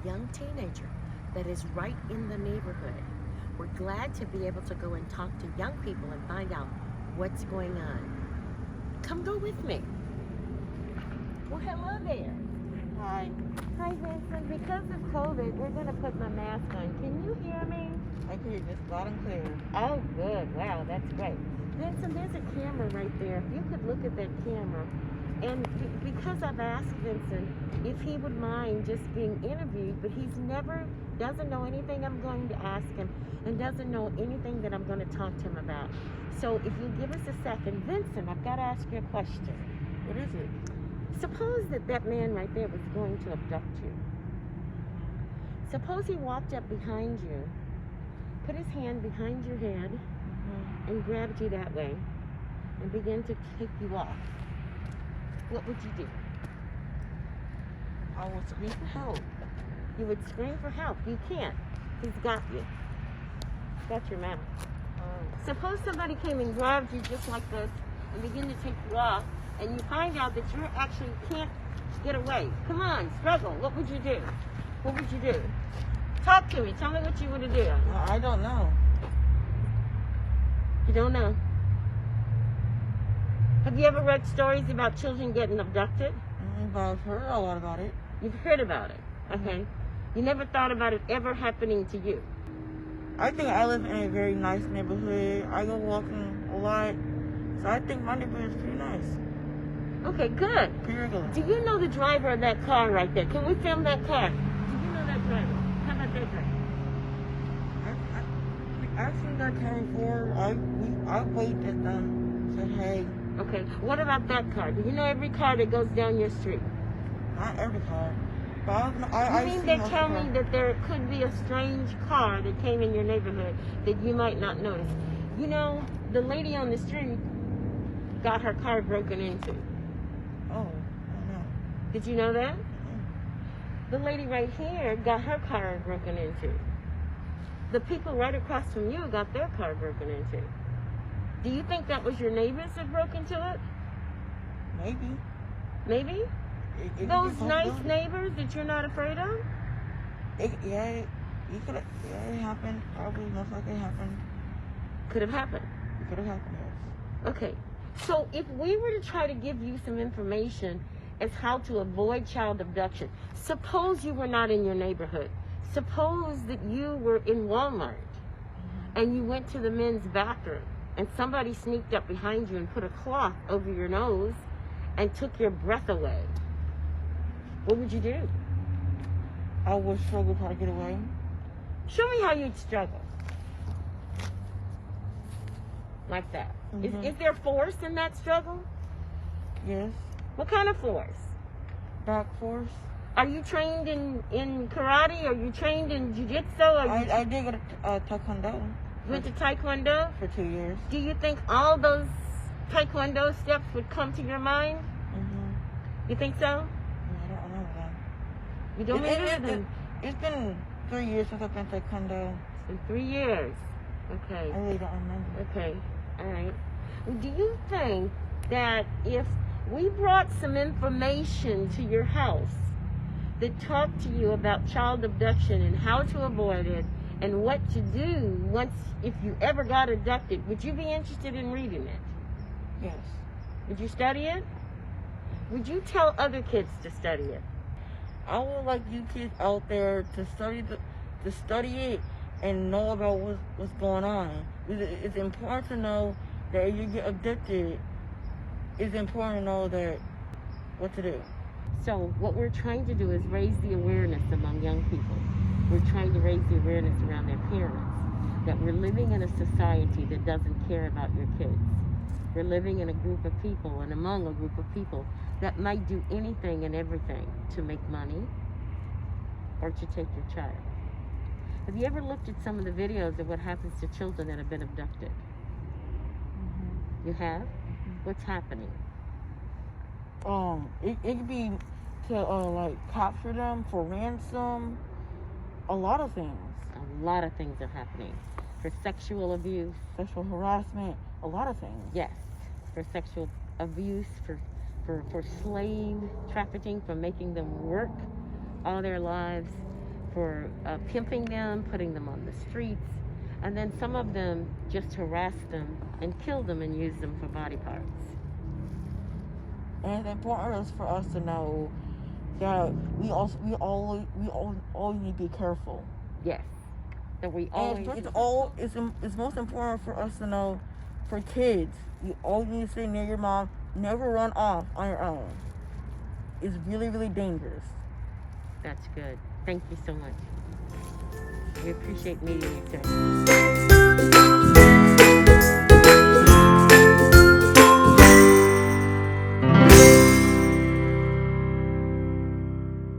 young teenager that is right in the neighborhood. We're glad to be able to go and talk to young people and find out what's going on. Come go with me. Well, hello there. Hi. Hi, Vincent. Because of COVID, we're going to put my mask on. Can you hear me? I hear you just loud and clear. Oh, good. Wow, that's great. Vincent, there's a camera right there. If you could look at that camera. And because I've asked Vincent if he would mind just being interviewed, but doesn't know anything I'm going to ask him and doesn't know anything that I'm going to talk to him about. So if you give us a second, Vincent, I've got to ask you a question. What is it? Suppose that man right there was going to abduct you. Suppose he walked up behind you, put his hand behind your head, and grabbed you that way, and began to take you off. What would you do? I will scream for help. You would scream for help. You can't. He's got you. He's got your mouth. Suppose somebody came and grabbed you just like this and began to take you off, and you find out that you actually can't get away. Come on, struggle. What would you do? What would you do? Talk to me. Tell me what you would do. I don't know. You don't know? Have you ever read stories about children getting abducted? But I've heard a lot about it. You've heard about it, okay? You never thought about it ever happening to you? I think I live in a very nice neighborhood. I go walking a lot. So I think my neighborhood is pretty nice. Okay, good. Pretty regular. Do you know the driver of that car right there? Can we film that car? Do you know that driver? How about that driver? I've seen that car before. I waved at them, said hey. Okay, what about that car? Do you know every car that goes down your street? Not every car. But You mean they tell me that there could be a strange car that came in your neighborhood that you might not notice? You know, the lady on the street got her car broken into. Oh, I know. Did you know that? The lady right here got her car broken into. The people right across from you got their car broken into. Do you think that was your neighbors that broke into it? Maybe. Maybe? Those nice neighbors that you're not afraid of? It happened. Probably, most likely happened. Could have happened. It could have happened, yes. Okay. So if we were to try to give you some information as how to avoid child abduction, suppose you were not in your neighborhood. Suppose that you were in Walmart and you went to the men's bathroom and somebody sneaked up behind you and put a cloth over your nose and took your breath away. What would you do? I would struggle to try to get away. Show me how you'd struggle. Like that. Is there force in that struggle? Yes. What kind of force? Back force. Are you trained in karate? Are you trained in jiu-jitsu? I did go to taekwondo. You went to taekwondo? For 2 years. Do you think all those taekwondo steps would come to your mind? You think so? I don't remember that. You don't remember them? It's been 3 years since I've been taekwondo. It's been 3 years. Okay. I really don't remember. Okay. All right. Do you think that if we brought some information to your house that talked to you about child abduction and how to avoid it and what to do if you ever got abducted, would you be interested in reading it? Yes. Would you study it? Would you tell other kids to study it? I would like you kids out there to study it and know about what's going on. It's important to know that if you get abducted, it's important to know that what to do. So what we're trying to do is raise the awareness among young people. We're trying to raise the awareness around their parents that we're living in a society that doesn't care about your kids. We're living in a group of people and among a group of people that might do anything and everything to make money or to take your child. Have you ever looked at some of the videos of what happens to children that have been abducted? You have? What's happening? It could be to like capture them for ransom. A lot of things. A lot of things are happening. For sexual abuse. Sexual harassment. A lot of things. Yes. For sexual abuse, for slave trafficking, for making them work all their lives. pimping them, putting them on the streets, and then some of them just harass them and kill them and use them for body parts. And it's important for us to know that we all need to be careful. Yes, that we always. And it's most important for us to know, for kids, you always need to stay near your mom. Never run off on your own. It's really, really dangerous. That's good. Thank you so much. We appreciate meeting you, sir.